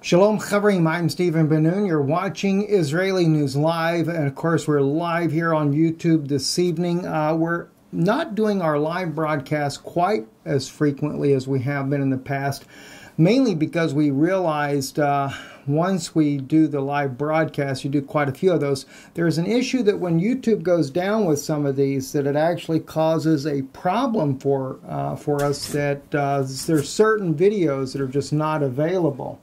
Shalom Chavrim, I'm Stephen Ben-Nun. You're watching Israeli News Live, and of course we're live here on YouTube this evening. We're not doing our live broadcast quite as frequently as we have been in the past, mainly because we realized once we do the live broadcast, you do quite a few of those, there's an issue that when YouTube goes down with some of these, that it actually causes a problem for us, that there's certain videos that are just not available.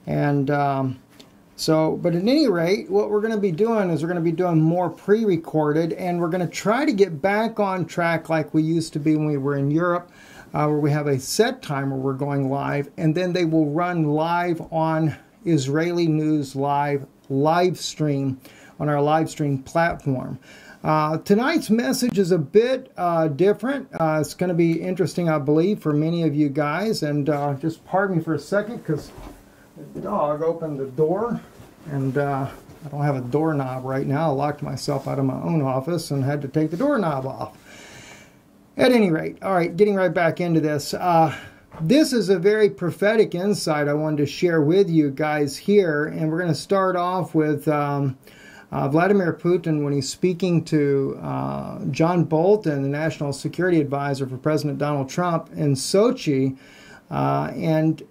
And but at any rate, what we're going to be doing is we're going to be doing more pre-recorded, and we're going to try to get back on track like we used to be when we were in Europe, where we have a set time where we're going live, and then they will run live on Israeli News live stream on our live stream platform. Tonight's message is a bit different. It's going to be interesting, I believe, for many of you guys. And just pardon me for a second, because the dog opened the door, and I don't have a doorknob right now. I locked myself out of my own office and had to take the doorknob off. At any rate, all right, getting right back into this. This is a very prophetic insight I wanted to share with you guys here, and we're going to start off with Vladimir Putin when he's speaking to John Bolton, the National Security Advisor for President Donald Trump, in Sochi, and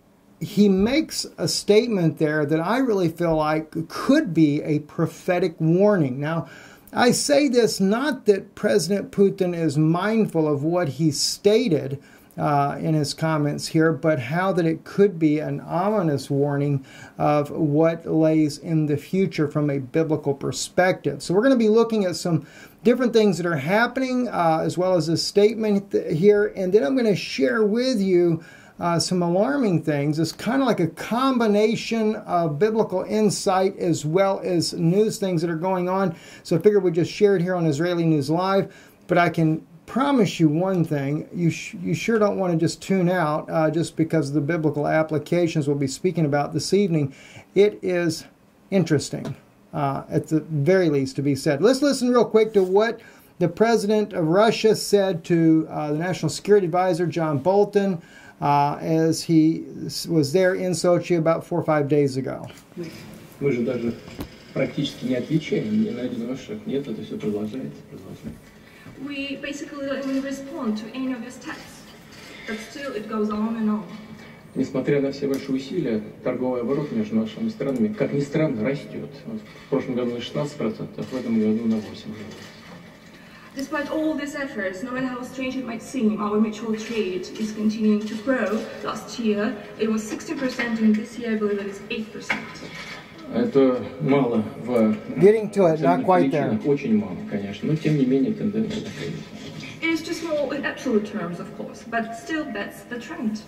he makes a statement there that I really feel like could be a prophetic warning. Now, I say this not that President Putin is mindful of what he stated in his comments here, but how that it could be an ominous warning of what lays in the future from a biblical perspective. So we're going to be looking at some different things that are happening, as well as a statement here, and then I'm going to share with you some alarming things. It's kind of like a combination of biblical insight as well as news things that are going on. So I figured we'd just share it here on Israeli News Live. But I can promise you one thing, you sure don't want to just tune out just because of the biblical applications we'll be speaking about this evening. It is interesting, at the very least, to be said. Let's listen real quick to what the president of Russia said to the National Security Advisor, John Bolton, as he was there in Sochi about 4 or 5 days ago. Мы же даже практически не отвечаем ни на один ваш шаг. Нет, это все продолжается. We basically don't even respond to any of your texts, but still it goes on and on. Несмотря на все ваши усилия, торговый оборот между нашими странами, как ни странно, растет. В прошлом году на 16%, а в этом году на 8%. Despite all these efforts, no matter how strange it might seem, our mutual trade is continuing to grow. Last year it was 60%, and this year I believe it is 8%. Это мало в there. Очень мало, конечно, но тем не менее тенденция такая. It is too small in absolute terms, of course, but still that's the trend.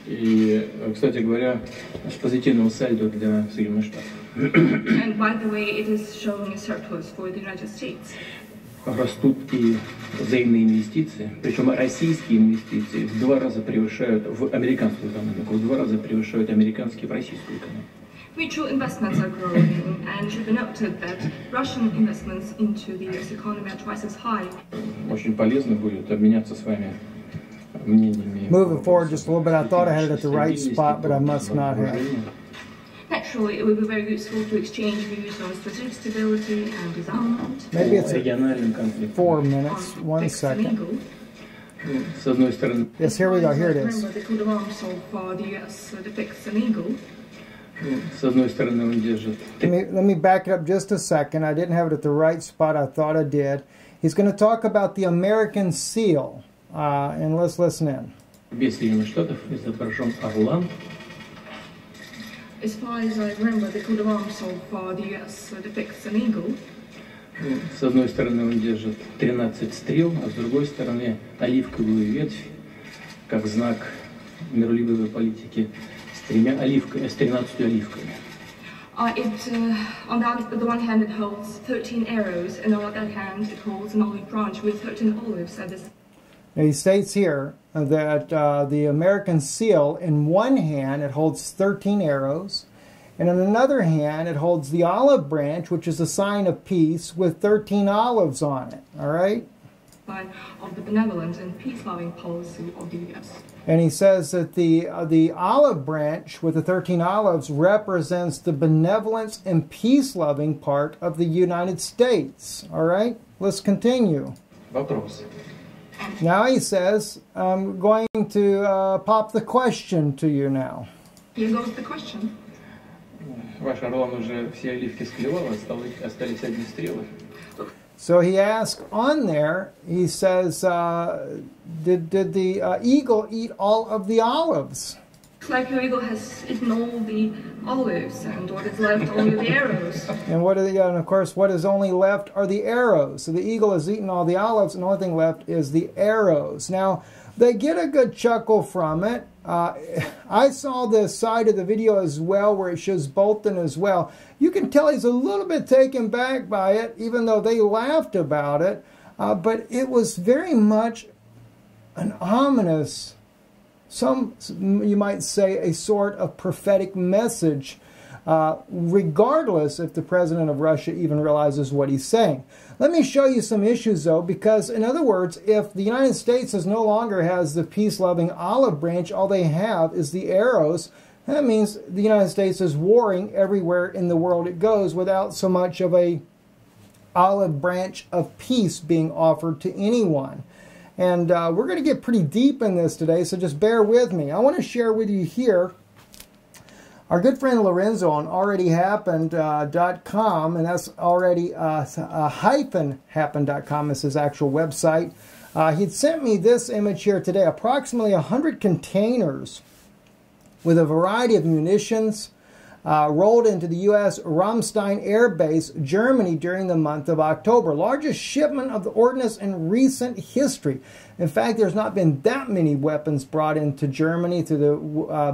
И, кстати говоря, с позитивного сальдо для Соединенных Штатов. And by the way, it is showing a surplus for the United States. Растут и взаимные инвестиции, причем российские инвестиции в 2 раза превышают в американскую экономику, в 2 раза превышают американские в российскую экономику. Mutual investments are growing, and it should be noted that Russian investments into the US economy are twice as high. Очень полезно будет обменяться с вами мнениями. Moving forward just a little bit, I thought I had it at the right spot, but I must not have. Naturally, it will be very useful to exchange views on strategic stability and disarmament. Maybe it's 4 minutes, 1 second. С одной стороны. Yes, here we go. Here it is. Remember the coat of arms of the US depicts an eagle. С одной стороны он держит. Let me back it up just a second. I didn't have it at the right spot. I thought I did. He's going to talk about the American seal, and let's listen in. Без Соединенных Штатов изображен орлан. As far as I remember, the coat of arms of the US depicts an eagle. С одной стороны он держит 13 стрел, а с другой стороны оливковую ветвь, как знак миролюбивой политики, с 13 оливками. On the one hand, it holds 13 arrows, and on the other hand, it holds an olive branch with 13 olives at this. Now he states here that the American seal, in one hand, it holds 13 arrows, and in another hand, it holds the olive branch, which is a sign of peace, with 13 olives on it. All right? sign of the benevolent and peace-loving policy of the US. And he says that the olive branch with the 13 olives represents the benevolence and peace-loving part of the United States. All right, let's continue. Вопрос. Now he says, I'm going to pop the question to you now. Here goes the question. Ваш Орлан уже все оливки склевал, остались одни стрелы. So he asks on there, he says, did the eagle eat all of the olives? Looks like your eagle has eaten all the olives, and what is left only the arrows. And and of course, what is only left are the arrows. So the eagle has eaten all the olives, and the only thing left is the arrows. Now, they get a good chuckle from it. I saw the side of the video as well where it shows Bolton as well. You can tell he's a little bit taken back by it, even though they laughed about it. But it was very much an ominous, you might say, a sort of prophetic message, regardless if the president of Russia even realizes what he's saying. Let me show you some issues, though, because, in other words, if the United States no longer has the peace-loving olive branch, all they have is the arrows, that means the United States is warring everywhere in the world it goes without so much of a olive branch of peace being offered to anyone. And we're going to get pretty deep in this today, so just bear with me. I want to share with you here our good friend Lorenzo on alreadyhappened.com, and that's already happened.com is his actual website. He'd sent me this image here today, approximately 100 containers with a variety of munitions rolled into the U.S. Ramstein Air Base, Germany, during the month of October. Largest shipment of the ordnance in recent history. In fact, there's not been that many weapons brought into Germany to the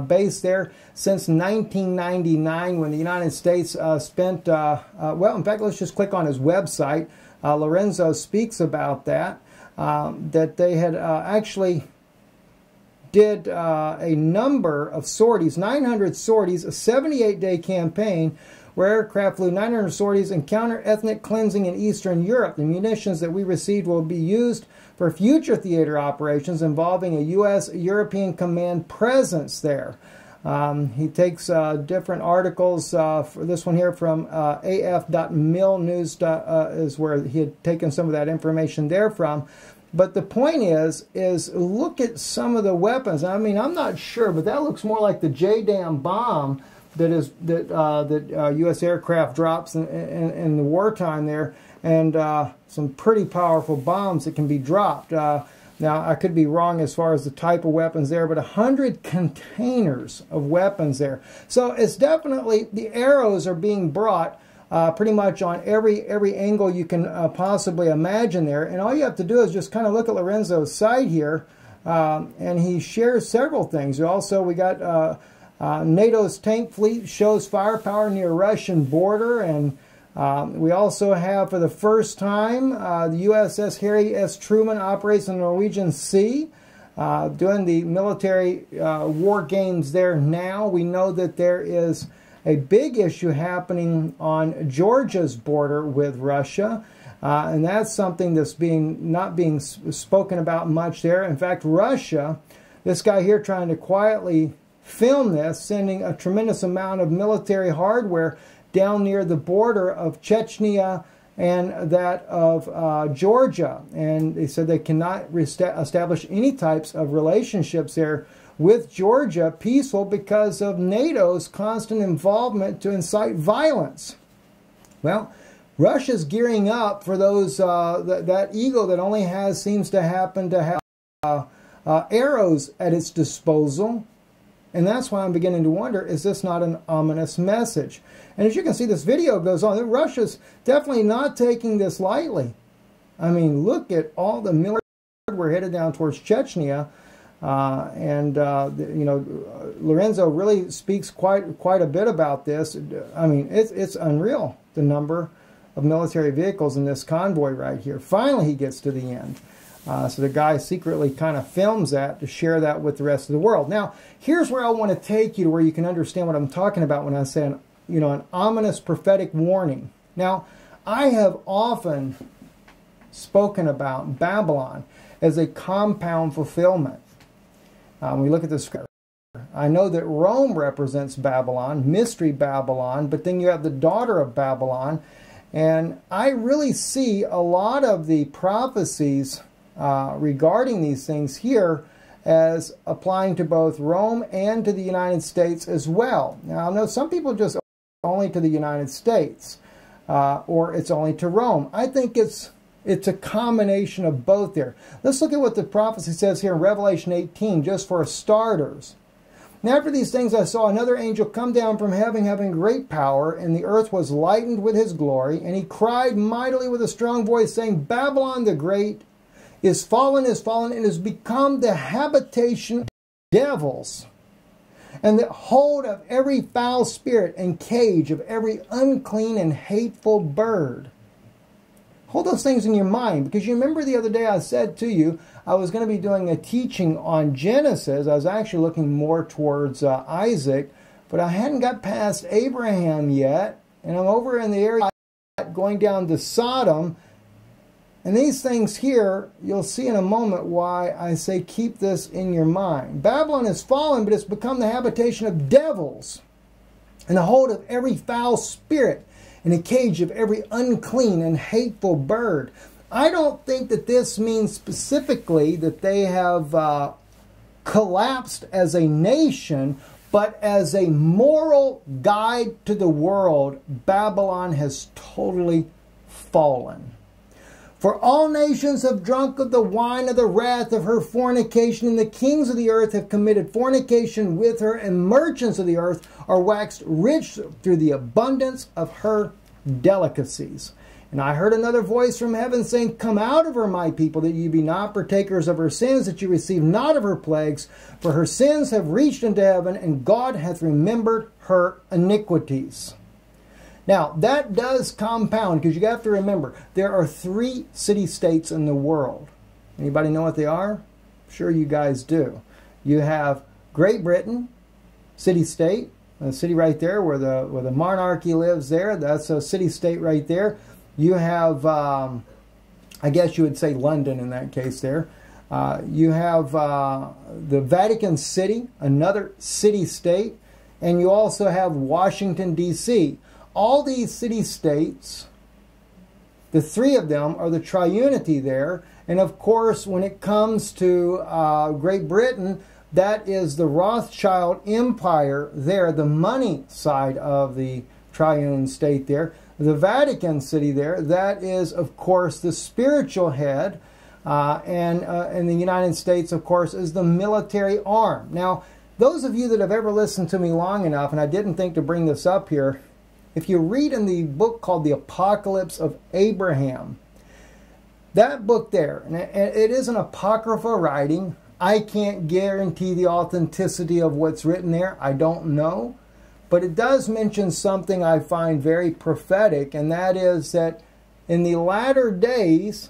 base there since 1999, when the United States spent, well, in fact, let's just click on his website. Lorenzo speaks about that, that they had actually did a number of sorties, 900 sorties, a 78-day campaign where aircraft flew 900 sorties and counter-ethnic cleansing in Eastern Europe. The munitions that we received will be used for future theater operations involving a U.S.-European command presence there. He takes different articles. For this one here from af.milnews is where he had taken some of that information there from. But the point is look at some of the weapons. I mean, I'm not sure, but that looks more like the JDAM bomb that U.S. aircraft drops in the wartime there, and some pretty powerful bombs that can be dropped. Now, I could be wrong as far as the type of weapons there, but 100 containers of weapons there. So it's definitely, the arrows are being brought pretty much on every angle you can possibly imagine there. And all you have to do is just kind of look at Lorenzo's site here, and he shares several things. Also, we got NATO's tank fleet shows firepower near Russian border, and we also have, for the first time, the USS Harry S. Truman operates in the Norwegian Sea, doing the military war games there now. We know that there is a big issue happening on Georgia's border with Russia, and that's something that's not being spoken about much there. In fact, Russia, this guy here trying to quietly film this, sending a tremendous amount of military hardware down near the border of Chechnya and that of Georgia. And they said they cannot establish any types of relationships there with Georgia, peaceful, because of NATO's constant involvement to incite violence. Well, Russia's gearing up for those that eagle that only seems to happen to have arrows at its disposal. And that's why I'm beginning to wonder, is this not an ominous message? And as you can see, this video goes on. Russia's definitely not taking this lightly. I mean, look at all the military we're headed down towards Chechnya. You know, Lorenzo really speaks quite a bit about this. I mean, it's unreal, the number of military vehicles in this convoy right here. Finally, he gets to the end. So the guy secretly kind of films that to share that with the rest of the world. Now, here's where I want to take you to where you can understand what I'm talking about when I say, an ominous prophetic warning. Now, I have often spoken about Babylon as a compound fulfillment. We look at the scripture. I know that Rome represents Babylon, mystery Babylon, but then you have the daughter of Babylon. And I really see a lot of the prophecies regarding these things here as applying to both Rome and to the United States as well. Now, I know some people just only to the United States, or it's only to Rome. I think it's a combination of both there. Let's look at what the prophecy says here in Revelation 18, just for starters. And after these things I saw another angel come down from heaven, having great power, and the earth was lightened with his glory. And he cried mightily with a strong voice, saying, Babylon the Great is fallen, and has become the habitation of devils, and the hold of every foul spirit, and cage of every unclean and hateful bird. Hold those things in your mind, because you remember the other day I said to you I was going to be doing a teaching on Genesis. I was actually looking more towards Isaac, but I hadn't got past Abraham yet, and I'm over in the area going down to Sodom. And these things here, you'll see in a moment why I say keep this in your mind. Babylon has fallen, but it's become the habitation of devils, and the hold of every foul spirit, and a cage of every unclean and hateful bird. I don't think that this means specifically that they have collapsed as a nation, but as a moral guide to the world, Babylon has totally fallen. For all nations have drunk of the wine of the wrath of her fornication, and the kings of the earth have committed fornication with her, and merchants of the earth are waxed rich through the abundance of her delicacies. And I heard another voice from heaven saying, Come out of her, my people, that ye be not partakers of her sins, that ye receive not of her plagues. For her sins have reached unto heaven, and God hath remembered her iniquities. Now, that does compound, because you have to remember, there are 3 city-states in the world. Anybody know what they are? I'm sure you guys do. You have Great Britain, city-state, a city right there where the monarchy lives there. That's a city-state right there. You have, I guess you would say London in that case there. You have the Vatican City, another city-state. And you also have Washington, D.C. All these city-states, the 3 of them are the triunity there. And of course, when it comes to Great Britain, that is the Rothschild Empire there, the money side of the triune state there. The Vatican City there, that is, of course, the spiritual head. And in the United States, of course, is the military arm. Now, those of you that have ever listened to me long enough, and I didn't think to bring this up here, if you read in the book called The Apocalypse of Abraham, that book there, and it is an apocrypha writing. I can't guarantee the authenticity of what's written there. I don't know. But it does mention something I find very prophetic, and that is that in the latter days,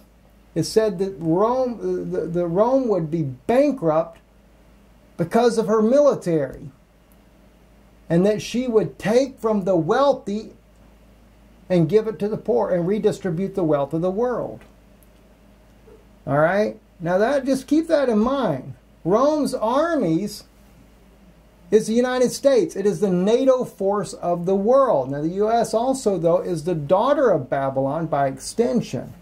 it said that Rome would be bankrupt because of her military, and that she would take from the wealthy and give it to the poor and redistribute the wealth of the world. All right? Now, just keep that in mind. Rome's armies is the United States. It is the NATO force of the world. Now, the U.S. also, though, is the daughter of Babylon by extension.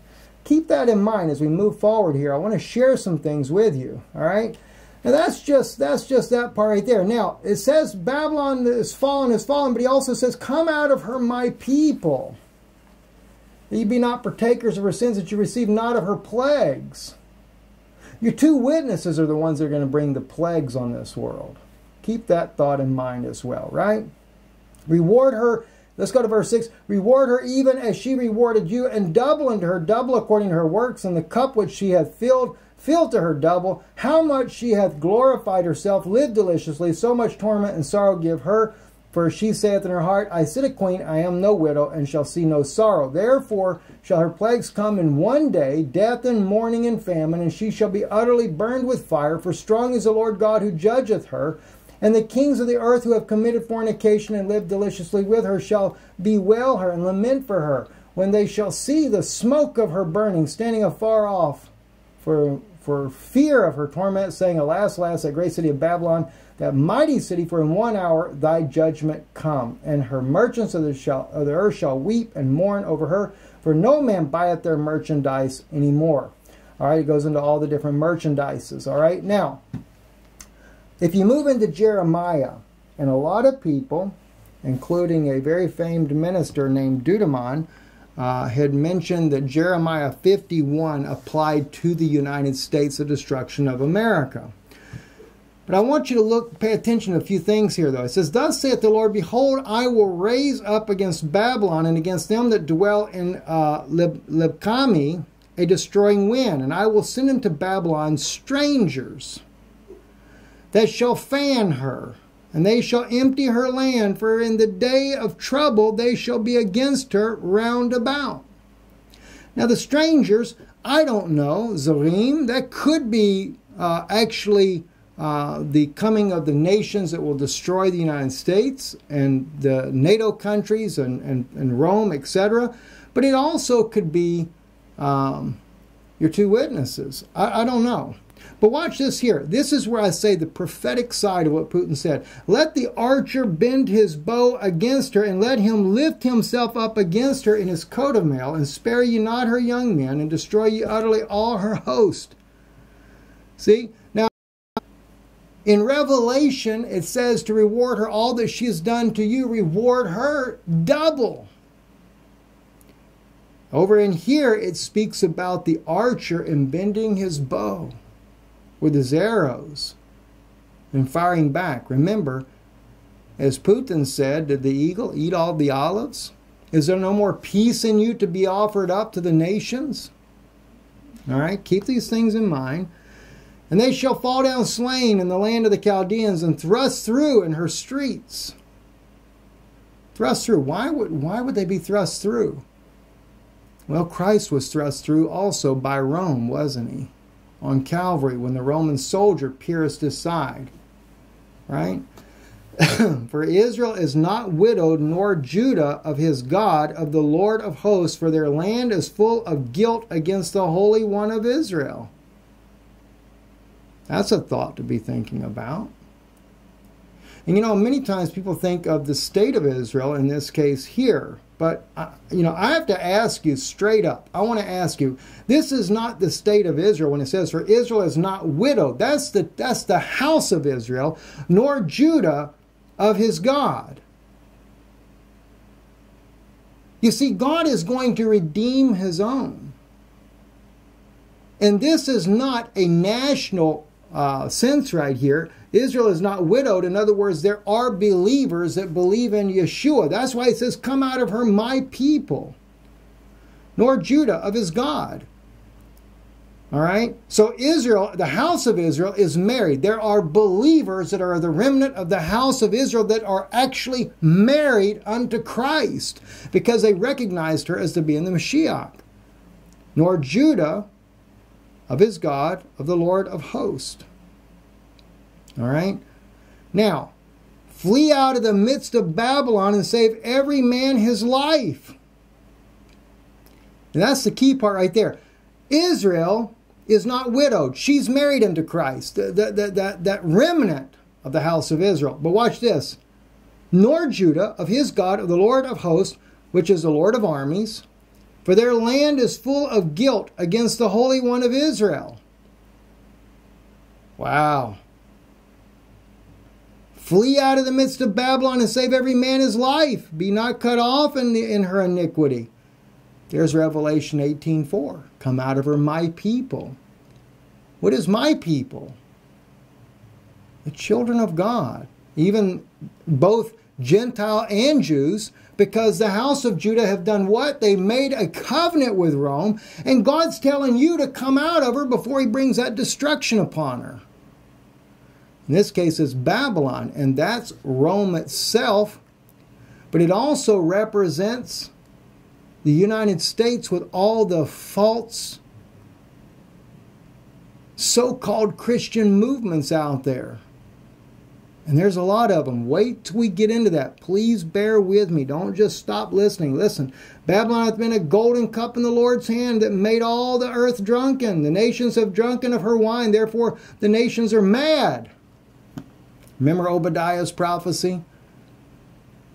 Keep that in mind as we move forward here. I want to share some things with you. All right? Now, that's just that part right there. Now, it says Babylon is fallen, but he also says, Come out of her, my people. That ye be not partakers of her sins, that you receive not of her plagues. Your 2 witnesses are the ones that are going to bring the plagues on this world. Keep that thought in mind as well, right? Reward her, let's go to verse 6. Reward her even as she rewarded you, and double unto her, double according to her works, and the cup which she hath filled, fill to her double. How much she hath glorified herself, lived deliciously, so much torment and sorrow give her. For she saith in her heart, I sit a queen, I am no widow, and shall see no sorrow. Therefore shall her plagues come in one day, death and mourning and famine, and she shall be utterly burned with fire. For strong is the Lord God who judgeth her. And the kings of the earth who have committed fornication and lived deliciously with her shall bewail her and lament for her. when they shall see the smoke of her burning, standing afar off, for fear of her torment, saying, Alas, alas, that great city of Babylon, that mighty city, for in 1 hour thy judgment come. And her merchants of the earth shall weep and mourn over her, for no man buyeth their merchandise anymore. All right, it goes into all the different merchandises. All right, now, if you move into Jeremiah, and a lot of people, including a very famed minister named Deuteron, had mentioned that Jeremiah 51 applied to the United States, the destruction of America. But I want you to pay attention to a few things here, though. It says, Thus saith the Lord, Behold, I will raise up against Babylon and against them that dwell in Libkami a destroying wind, and I will send into Babylon strangers that shall fan her, and they shall empty her land, for in the day of trouble they shall be against her round about. Now the strangers, I don't know, Zarim, that could be actually the coming of the nations that will destroy the United States and the NATO countries and Rome, etc. But it also could be your two witnesses. I don't know. But watch this here. This is where I say the prophetic side of what Putin said. Let the archer bend his bow against her, and let him lift himself up against her in his coat of mail, and spare ye not her young men, and destroy ye utterly all her host. See? Now, in Revelation, it says to reward her all that she has done to you, reward her double. Over in here, it speaks about the archer and bending his bow with his arrows and firing back. Remember, as Putin said, did the eagle eat all the olives? Is there no more peace in you to be offered up to the nations? All right, keep these things in mind. And they shall fall down slain in the land of the Chaldeans, and thrust through in her streets. Thrust through. Why would they be thrust through? Well, Christ was thrust through also by Rome, wasn't he? On Calvary, when the Roman soldier pierced his side. Right? For Israel is not widowed, nor Judah of his God, of the Lord of hosts, for their land is full of guilt against the Holy One of Israel. That's a thought to be thinking about. And you know, many times people think of the state of Israel, in this case here. But, you know, I have to ask you straight up. I want to ask you, this is not the state of Israel when it says, for Israel is not widowed. That's the house of Israel, nor Judah of his God. You see, God is going to redeem his own. And this is not a national sense right here. Israel is not widowed. In other words, there are believers that believe in Yeshua. That's why it says, come out of her, my people. Nor Judah of his God. All right? So Israel, the house of Israel, is married. There are believers that are the remnant of the house of Israel that are actually married unto Christ because they recognized her as to being the Mashiach. Nor Judah of his God, of the Lord of hosts. All right? Now, flee out of the midst of Babylon and save every man his life. And that's the key part right there. Israel is not widowed. She's married unto Christ. That remnant of the house of Israel. But watch this. Nor Judah of his God, of the Lord of hosts, which is the Lord of armies, for their land is full of guilt against the Holy One of Israel. Wow. Flee out of the midst of Babylon and save every man his life. Be not cut off in her iniquity. There's Revelation 18:4. Come out of her, my people. What is my people? The children of God. Even both Gentile and Jews, because the house of Judah have done what? They made a covenant with Rome, and God's telling you to come out of her before he brings that destruction upon her. In this case, it's Babylon, and that's Rome itself, but it also represents the United States with all the false so-called Christian movements out there. And there's a lot of them. Wait till we get into that. Please bear with me. Don't just stop listening. Listen, Babylon hath been a golden cup in the Lord's hand that made all the earth drunken. The nations have drunken of her wine. Therefore, the nations are mad. Remember Obadiah's prophecy?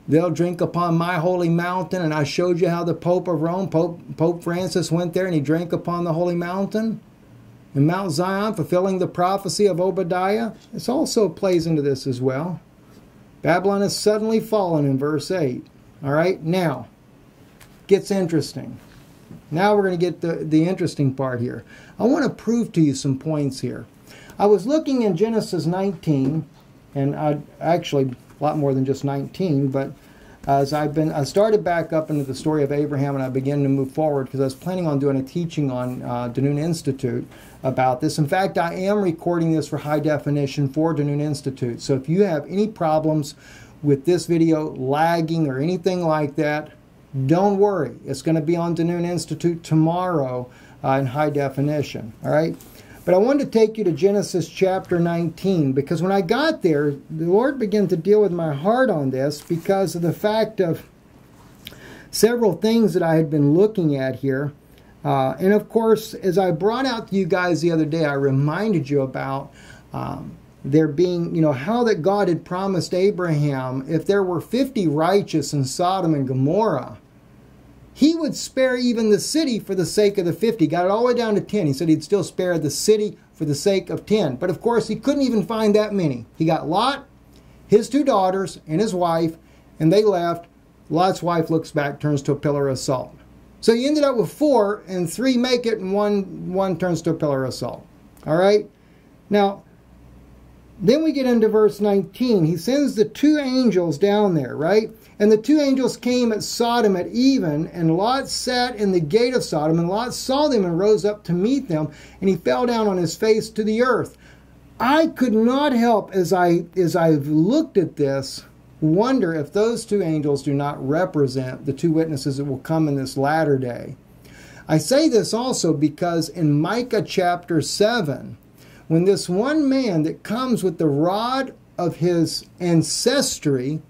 They'll drink upon my holy mountain. And I showed you how the Pope of Rome, Pope Francis, went there and he drank upon the holy mountain in Mount Zion, fulfilling the prophecy of Obadiah. This also plays into this as well. Babylon has suddenly fallen in verse 8. All right, now, gets interesting. Now we're going to get the interesting part here. I want to prove to you some points here. I was looking in Genesis 19, and actually a lot more than just 19, but as I started back up into the story of Abraham, and I began to move forward because I was planning on doing a teaching on Dunoon Institute about this. In fact, I am recording this for high definition for Dunoon Institute. So if you have any problems with this video lagging or anything like that, don't worry. It's going to be on Dunoon Institute tomorrow in high definition. All right? But I wanted to take you to Genesis chapter 19, because when I got there, the Lord began to deal with my heart on this because of the fact of several things that I had been looking at here. And of course, as I brought out to you guys the other day, I reminded you about there being, how that God had promised Abraham, if there were 50 righteous in Sodom and Gomorrah, he would spare even the city for the sake of the 50. Got it all the way down to 10. He said he'd still spare the city for the sake of 10. But of course, he couldn't even find that many. He got Lot, his 2 daughters, and his wife, and they left. Lot's wife looks back, turns to a pillar of salt. So he ended up with 4, and 3 make it, and one turns to a pillar of salt. All right? Now, then we get into verse 19. He sends the 2 angels down there, right? And the 2 angels came at Sodom at even, and Lot sat in the gate of Sodom, and Lot saw them and rose up to meet them, and he fell down on his face to the earth. I could not help, as I've looked at this, wonder if those 2 angels do not represent the 2 witnesses that will come in this latter day. I say this also because in Micah chapter 7, when this one man that comes with the rod of his ancestry,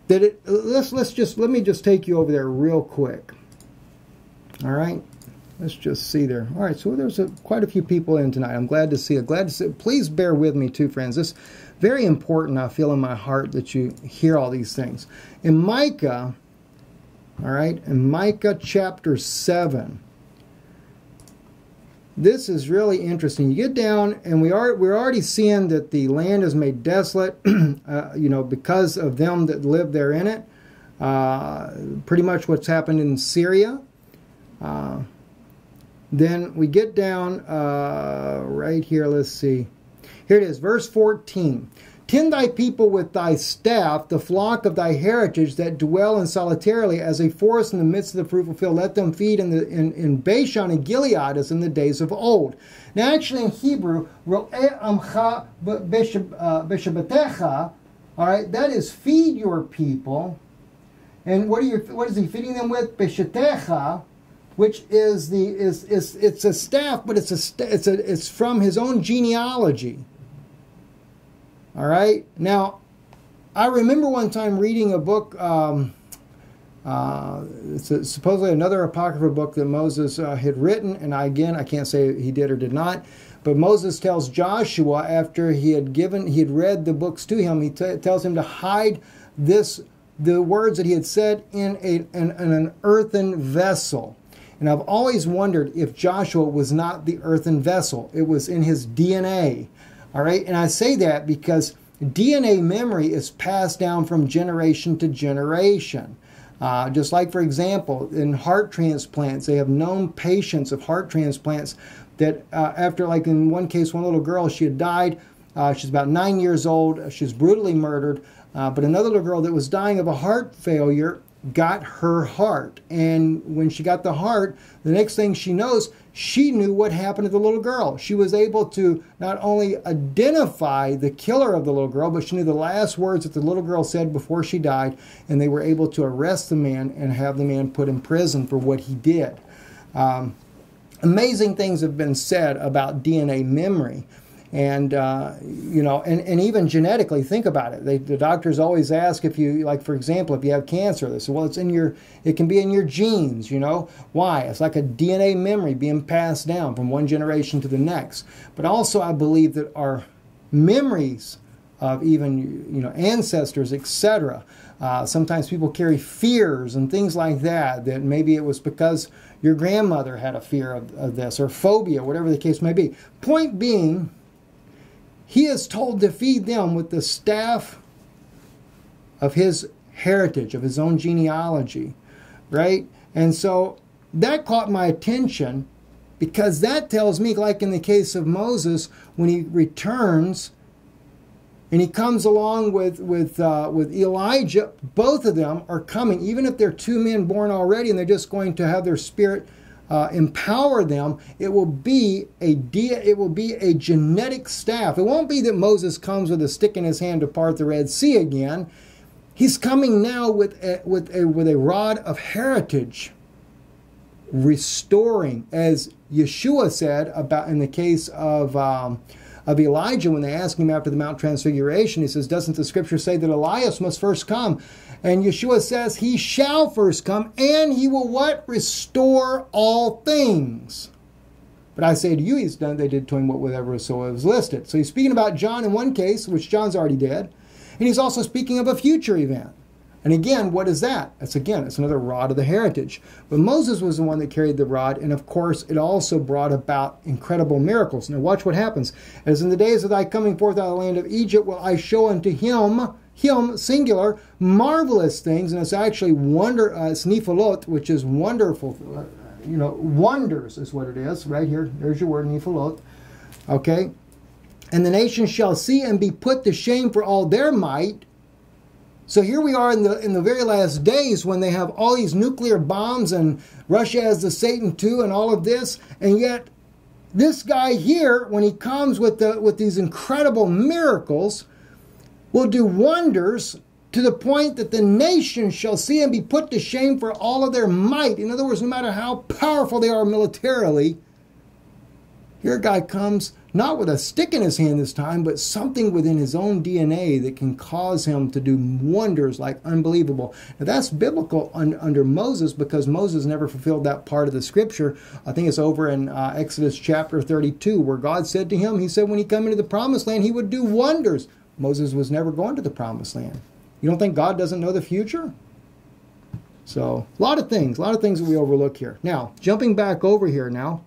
let me just take you over there real quick. All right, let's just see there. All right, so there's quite a few people in tonight. I'm glad to see it. Glad to see it. Please bear with me too, friends. This is very important. I feel in my heart that you hear all these things. In Micah, all right, in Micah chapter 7. This is really interesting. You get down, and we're already seeing that the land is made desolate, because of them that live there in it. Pretty much what's happened in Syria. Then we get down right here. Let's see. Here it is, verse 14. Tend thy people with thy staff, the flock of thy heritage that dwell in solitarily as a forest in the midst of the fruitful field. Let them feed in Bashan and Gilead as in the days of old. Now actually in Hebrew, Ro'eh amcha b'shabbatecha, all right, that is feed your people. And what is he feeding them with? Beshatecha, which is it's a staff, but it's from his own genealogy. All right. Now, I remember one time reading a book. It's supposedly another apocryphal book that Moses had written, and I can't say he did or did not. But Moses tells Joshua after he had read the books to him, he tells him to hide the words that he had said in an earthen vessel. And I've always wondered if Joshua was not the earthen vessel. It was in his DNA. All right, and I say that because DNA memory is passed down from generation to generation. Just like, for example, in heart transplants, they have known patients of heart transplants that after, like in one case, one little girl, she had died. She's about 9 years old. She was brutally murdered. But another little girl that was dying of a heart failure got her heart. And when she got the heart, the next thing she knows, she knew what happened to the little girl. She was able to not only identify the killer of the little girl, but she knew the last words that the little girl said before she died, and they were able to arrest the man and have the man put in prison for what he did. Amazing things have been said about DNA memory. And, you know, and even genetically, think about it. The doctors always ask if you, like, for example, if you have cancer, they say, well, it can be in your genes, you know. Why? It's like a DNA memory being passed down from one generation to the next. But also, I believe that our memories of even, you know, ancestors, etc. Sometimes people carry fears and things like that, that maybe it was because your grandmother had a fear of this, or phobia, whatever the case may be. Point being, he is told to feed them with the staff of his heritage, of his own genealogy, right? And so that caught my attention, because that tells me, like in the case of Moses, when he returns and he comes along with Elijah, both of them are coming, even if they're two men born already and they're just going to have their spirit empower them. It will be a genetic staff. It won't be that Moses comes with a stick in his hand to part the Red Sea again. He's coming now with a rod of heritage, restoring, as Yeshua said about in the case of Elijah, when they asked him after the Mount Transfiguration. He says, doesn't the scripture say that Elias must first come? And Yeshua says, he shall first come, and he will what? Restore all things. But I say to you, they did to him whatever so it was listed. So he's speaking about John in one case, which John's already dead. And he's also speaking of a future event. And again, what is that? It's another rod of the heritage. But Moses was the one that carried the rod, and of course it also brought about incredible miracles. Now watch what happens. As in the days of thy coming forth out of the land of Egypt will I show unto him, singular, marvelous things. And it's actually it's nephalot, which is wonderful. You know, wonders is what it is. Right here, there's your word, nephalot. Okay? And the nations shall see and be put to shame for all their might. So here we are in the very last days, when they have all these nuclear bombs and Russia has the Satan II and all of this, and yet this guy here, when he comes with these incredible miracles, will do wonders to the point that the nations shall see and be put to shame for all of their might. In other words, no matter how powerful they are militarily, here a guy comes not with a stick in his hand this time, but something within his own DNA that can cause him to do wonders like unbelievable. Now that's biblical under Moses, because Moses never fulfilled that part of the scripture. I think it's over in Exodus chapter 32, where God said to him, he said when he come into the promised land, he would do wonders. Moses was never going to the promised land. You don't think God doesn't know the future? So a lot of things that we overlook here. Now, jumping back over here now,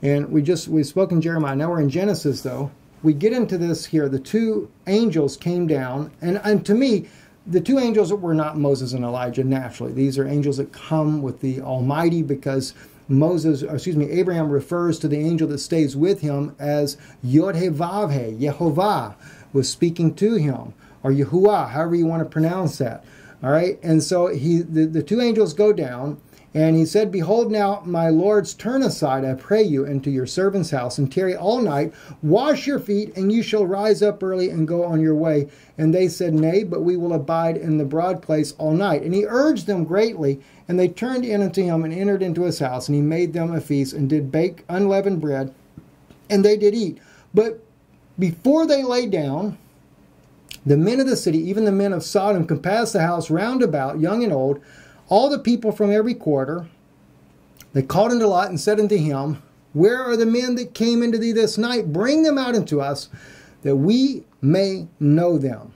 and we've spoken Jeremiah. Now we're in Genesis, though. We get into this here. The two angels came down, and to me, the two angels were not Moses and Elijah naturally. These are angels that come with the Almighty, because Abraham refers to the angel that stays with him as Yod-He-Vav-He, Yehovah was speaking to him, or Yahuwah, however you want to pronounce that. All right, and so the two angels go down. And he said, behold now, my lords, turn aside, I pray you, into your servant's house, and tarry all night, wash your feet, and you shall rise up early and go on your way. And they said, nay, but we will abide in the broad place all night. And he urged them greatly, and they turned in unto him, and entered into his house, and he made them a feast, and did bake unleavened bread, and they did eat. But before they lay down, the men of the city, even the men of Sodom, compassed the house round about, young and old, all the people from every quarter. They called unto Lot and said unto him, where are the men that came into thee this night? Bring them out unto us, that we may know them.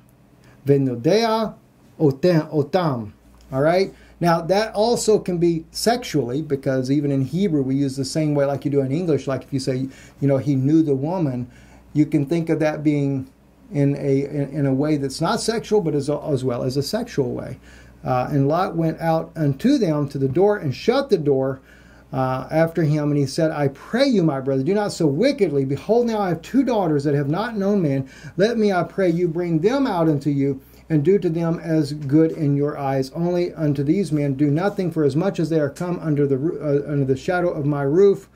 Venodea otam. All right? Now, that also can be sexually, because even in Hebrew, we use the same way like you do in English. Like if you say, you know, he knew the woman, you can think of that being in a way that's not sexual, but as well as a sexual way. And Lot went out unto them to the door and shut the door after him. And he said, I pray you, my brother, do not so wickedly. Behold, now I have two daughters that have not known man. Let me, I pray you, bring them out unto you, and do to them as good in your eyes. Only unto these men do nothing, for as much as they are come under the shadow of my roof.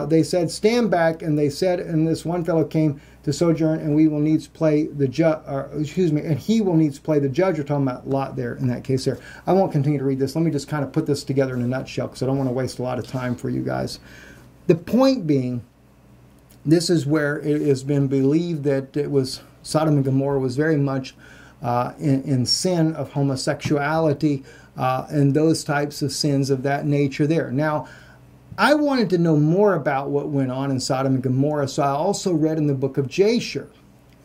They said, stand back. And they said, and this one fellow came to sojourn, and we will needs play the judge, and he will needs play the judge. We're talking about Lot there in that case there. I won't continue to read this. Let me just kind of put this together in a nutshell, because I don't want to waste a lot of time for you guys. The point being, this is where it has been believed that it was Sodom and Gomorrah was very much in sin of homosexuality and those types of sins of that nature there. Now, I wanted to know more about what went on in Sodom and Gomorrah, so I also read in the book of Jasher.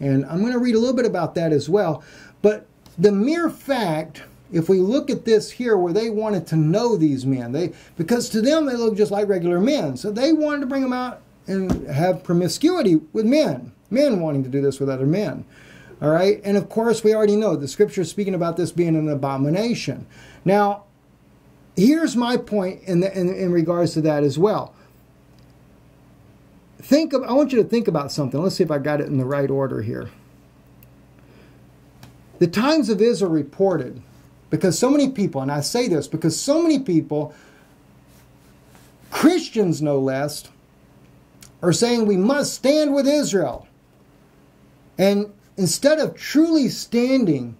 And I'm going to read a little bit about that as well. But the mere fact, if we look at this here where they wanted to know these men, because to them they look just like regular men. So they wanted to bring them out and have promiscuity with men wanting to do this with other men. All right, and of course we already know the scripture is speaking about this being an abomination. Now, here's my point in regards to that as well. I want you to think about something. Let's see if I got it in the right order here. The Times of Israel reported, because so many people, and I say this because so many people, Christians no less, are saying we must stand with Israel. And instead of truly standing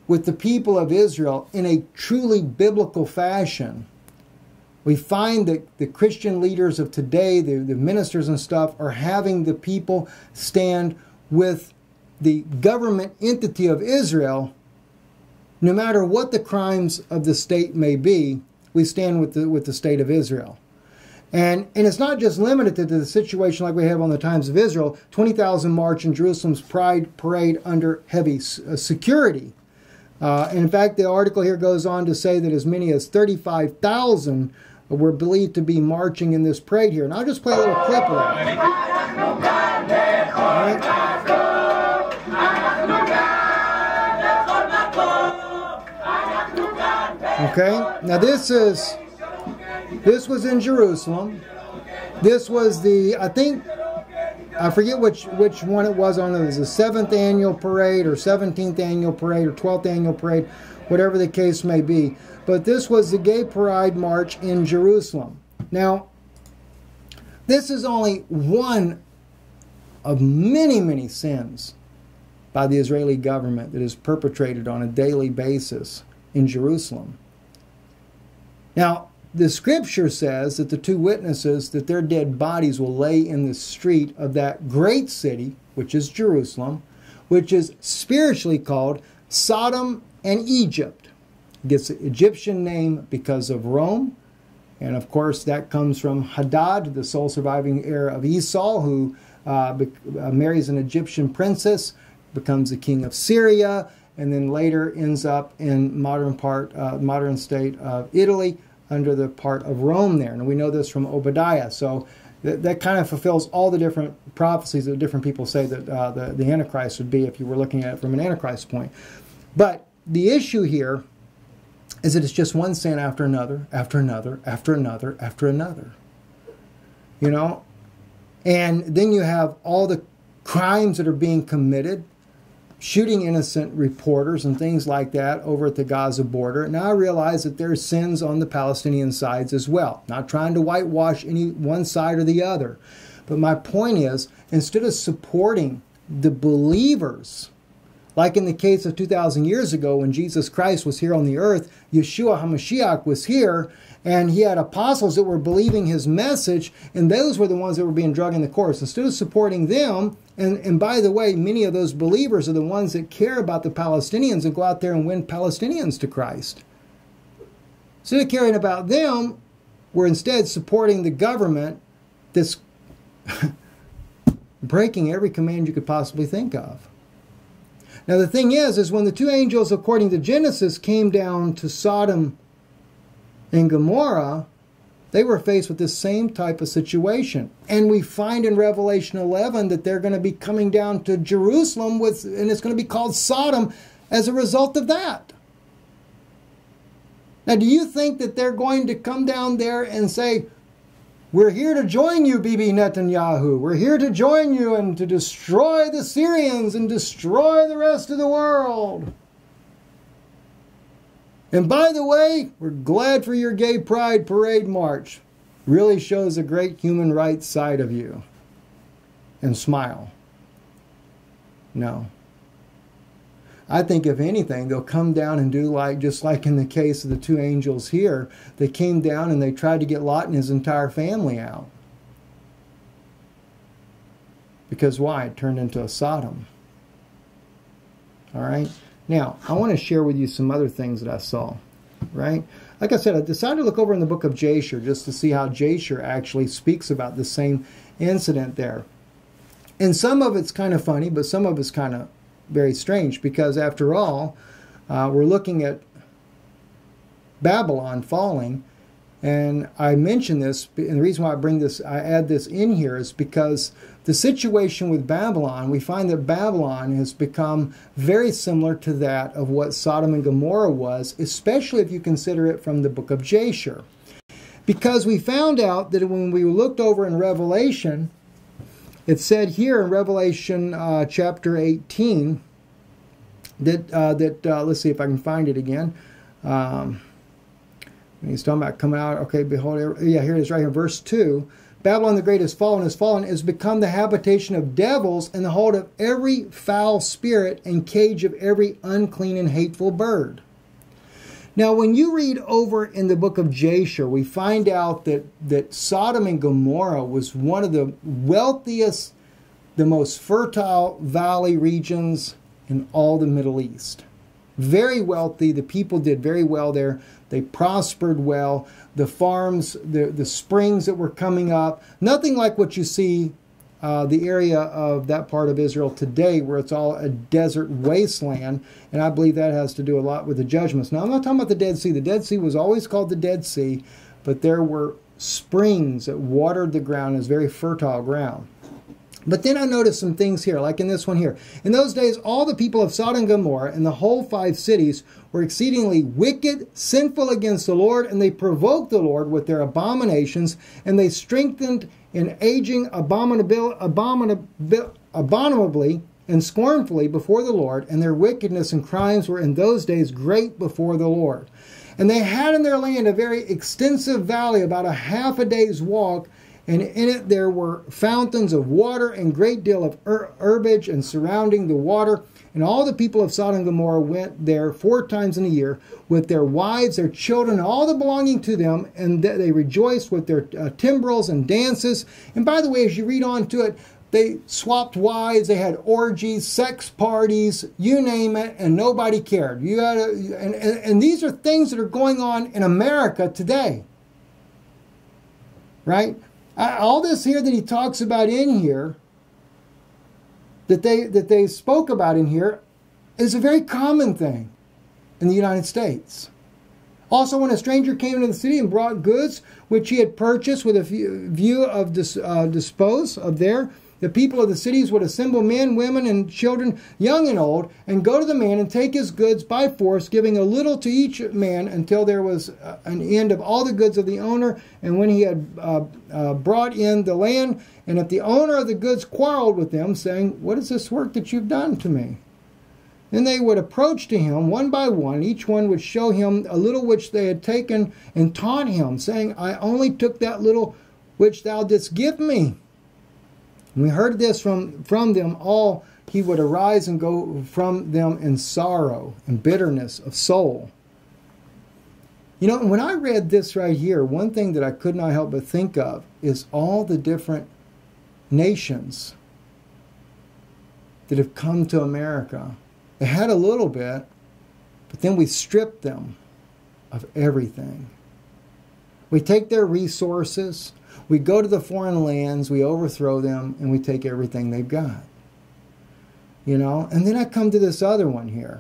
with the people of Israel in a truly biblical fashion, we find that the Christian leaders of today, the ministers and stuff, are having the people stand with the government entity of Israel. No matter what the crimes of the state may be, we stand with the state of Israel. And it's not just limited to the situation like we have on the Times of Israel. 20,000 march in Jerusalem's Pride Parade under heavy security. And in fact, the article here goes on to say that as many as 35,000 were believed to be marching in this parade here. And I'll just play a little clip of that. All right. Okay, now this was in Jerusalem. This was I forget which one it was on. It was the 7th annual parade or 17th annual parade or 12th annual parade, whatever the case may be. But this was the Gay Pride March in Jerusalem. Now, this is only one of many, many sins by the Israeli government that is perpetrated on a daily basis in Jerusalem. Now, the scripture says that the two witnesses, that their dead bodies will lay in the street of that great city, which is Jerusalem, which is spiritually called Sodom and Egypt. It gets the Egyptian name because of Rome. And of course, that comes from Hadad, the sole surviving heir of Esau, who marries an Egyptian princess, becomes the king of Syria, and then later ends up in modern state of Italy, under the part of Rome there. And we know this from Obadiah. So that kind of fulfills all the different prophecies that different people say that the Antichrist would be if you were looking at it from an Antichrist point. But the issue here is that it's just one sin after another, after another, after another, after another. You know? And then you have all the crimes that are being committed, shooting innocent reporters and things like that over at the Gaza border. Now I realize that there's sins on the Palestinian sides as well. Not trying to whitewash any one side or the other. But my point is, instead of supporting the believers, like in the case of 2,000 years ago when Jesus Christ was here on the earth, Yeshua HaMashiach was here, and he had apostles that were believing his message, and those were the ones that were being dragged in the course. Instead of supporting them, and by the way, many of those believers are the ones that care about the Palestinians and go out there and win Palestinians to Christ. Instead of caring about them, we're instead supporting the government that's breaking every command you could possibly think of. Now the thing is when the two angels, according to Genesis, came down to Sodom and Gomorrah, they were faced with this same type of situation. And we find in Revelation 11 that they're going to be coming down to Jerusalem and it's going to be called Sodom as a result of that. Now, do you think that they're going to come down there and say, we're here to join you, Bibi Netanyahu. We're here to join you and to destroy the Syrians and destroy the rest of the world. And by the way, we're glad for your Gay Pride Parade March. Really shows a great human rights side of you. And smile. No. I think if anything, they'll come down and do just like in the case of the two angels here. They came down and they tried to get Lot and his entire family out. Because why? It turned into a Sodom. All right. Now, I want to share with you some other things that I saw. Right? Like I said, I decided to look over in the book of Jasher just to see how Jasher actually speaks about the same incident there. And some of it's kind of funny, but some of it's kind of very strange, because after all, we're looking at Babylon falling. And I mention this, and the reason why I add this in here is because the situation with Babylon, we find that Babylon has become very similar to that of what Sodom and Gomorrah was, especially if you consider it from the book of Jasher. Because we found out that when we looked over in Revelation, it said here in Revelation chapter 18 that let's see if I can find it again. He's talking about coming out. Okay, behold, yeah, here it is right here, verse 2. Babylon the Great is fallen, is become the habitation of devils and the hold of every foul spirit and cage of every unclean and hateful bird. Now, when you read over in the book of Jasher, we find out that Sodom and Gomorrah was one of the wealthiest, the most fertile valley regions in all the Middle East. Very wealthy. The people did very well there. They prospered well. The farms, the springs that were coming up, nothing like what you see the area of that part of Israel today, where it's all a desert wasteland. And I believe that has to do a lot with the judgments. Now, I'm not talking about the Dead Sea. The Dead Sea was always called the Dead Sea, but there were springs that watered the ground. It was very fertile ground. But then I noticed some things here, like in this one here. In those days, all the people of Sodom and Gomorrah and the whole 5 cities were exceedingly wicked, sinful against the Lord, and they provoked the Lord with their abominations, and they strengthened in aging abominably and scornfully before the Lord, and their wickedness and crimes were in those days great before the Lord. And they had in their land a very extensive valley, about a half a day's walk, and in it there were fountains of water and great deal of herbage and surrounding the water. And all the people of Sodom and Gomorrah went there 4 times in a year with their wives, their children, all the belonging to them, and they rejoiced with their timbrels and dances. And by the way, as you read on to it, they swapped wives, they had orgies, sex parties, you name it, and nobody cared. And these are things that are going on in America today. Right? All this here that he talks about in here, that they spoke about in here, is a very common thing in the United States. Also, when a stranger came into the city and brought goods which he had purchased with a view of dispose of there, the people of the cities would assemble men, women, and children, young and old, and go to the man and take his goods by force, giving a little to each man until there was an end of all the goods of the owner. And when he had brought in the land, and if the owner of the goods quarreled with them, saying, "What is this work that you've done to me?" Then they would approach to him one by one. Each one would show him a little which they had taken, and taunt him, saying, "I only took that little which thou didst give me." When we heard this from them all, he would arise and go from them in sorrow and bitterness of soul. You know, when I read this right here, one thing that I could not help but think of is all the different nations that have come to America. They had a little bit, but then we stripped them of everything. We take their resources, we go to the foreign lands, we overthrow them, and we take everything they've got. You know, and then I come to this other one here.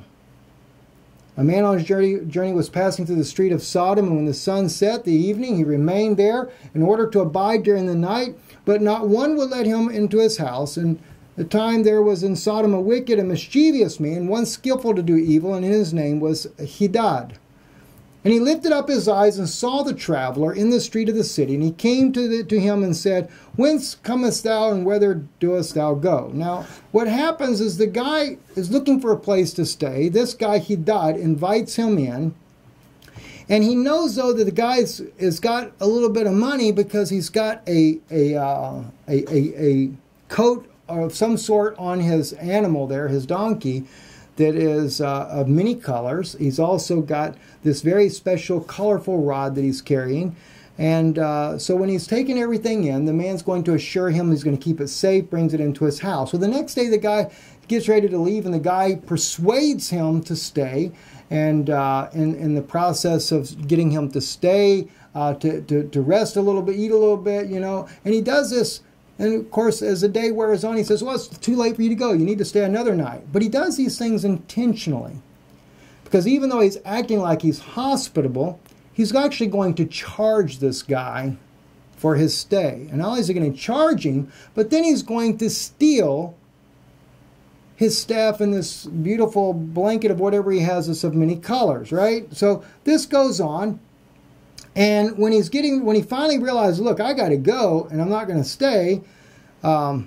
A man on his journey was passing through the street of Sodom, and when the sun set the evening, he remained there in order to abide during the night, but not one would let him into his house. And the time there was in Sodom a wicked and mischievous man, one skillful to do evil, and his name was Hadad. And he lifted up his eyes and saw the traveler in the street of the city. And he came to him and said, "Whence comest thou, and whither doest thou go?" Now, what happens is the guy is looking for a place to stay. This guy, Hadad, invites him in. And he knows, though, that the guy has got a little bit of money because he's got a coat of some sort on his animal there, his donkey, that is of many colors. He's also got this very special colorful rod that he's carrying. And so when he's taking everything in, the man's going to assure him he's going to keep it safe, brings it into his house. Well, the next day the guy gets ready to leave, and the guy persuades him to stay. And in the process of getting him to stay, to rest a little bit, eat a little bit, you know, and he does this. And of course, as the day wears on, he says, well, it's too late for you to go. You need to stay another night. But he does these things intentionally. Because even though he's acting like he's hospitable, he's actually going to charge this guy for his stay. And not only is he going to charge him, but then he's going to steal his staff in this beautiful blanket of whatever he has that's of many colors, right? So this goes on. And when he finally realizes, look, I got to go and I'm not going to stay, the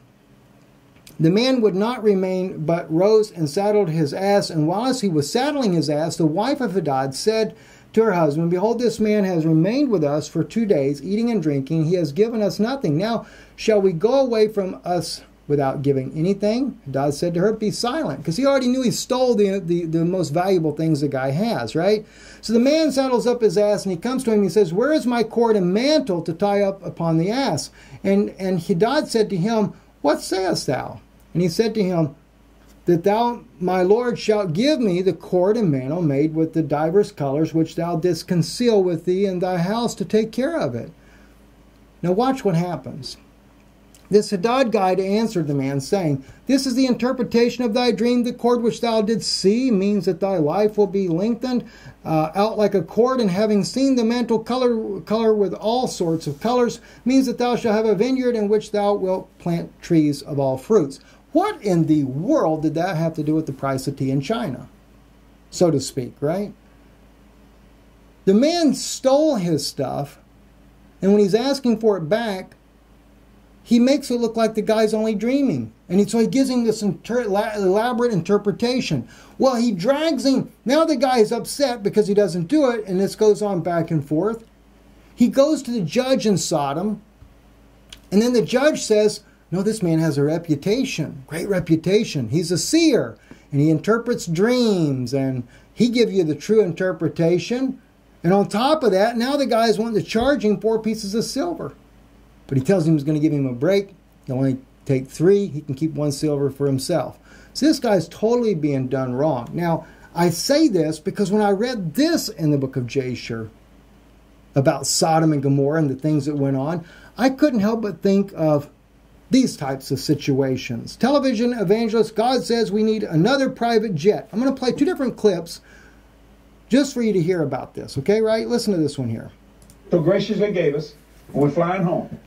man would not remain, but rose and saddled his ass. And whilst he was saddling his ass, the wife of Hadad said to her husband, behold, this man has remained with us for 2 days, eating and drinking. He has given us nothing. Now shall we go away from us without giving anything? Hadad said to her, be silent, because he already knew he stole the most valuable things the guy has, right? So the man saddles up his ass, and he comes to him and he says, where is my cord and mantle to tie up upon the ass? And Hadad said to him, what sayest thou? And he said to him, that thou, my lord, shalt give me the cord and mantle made with the divers colors, which thou didst conceal with thee in thy house to take care of it. Now watch what happens. This Hadad guide answered the man, saying, this is the interpretation of thy dream. The cord which thou didst see means that thy life will be lengthened out like a cord, and having seen the mantle color with all sorts of colors, means that thou shalt have a vineyard in which thou wilt plant trees of all fruits. What in the world did that have to do with the price of tea in China, so to speak, right? The man stole his stuff, and when he's asking for it back, he makes it look like the guy's only dreaming. And so he gives him this elaborate interpretation. Well, he drags him. Now the guy is upset because he doesn't do it, and this goes on back and forth. He goes to the judge in Sodom, and then the judge says, no, this man has a reputation, great reputation. He's a seer, and he interprets dreams, and he gives you the true interpretation. And on top of that, now the guy's wanting to charge him 4 pieces of silver. But he tells him he's going to give him a break. He'll only take 3. He can keep 1 silver for himself. So this guy's totally being done wrong. Now, I say this because when I read this in the book of Jasher about Sodom and Gomorrah and the things that went on, I couldn't help but think of these types of situations. Television evangelist, God says we need another private jet. I'm going to play 2 different clips just for you to hear about this. Okay, right? Listen to this one here. So graciously gave us. We're flying home.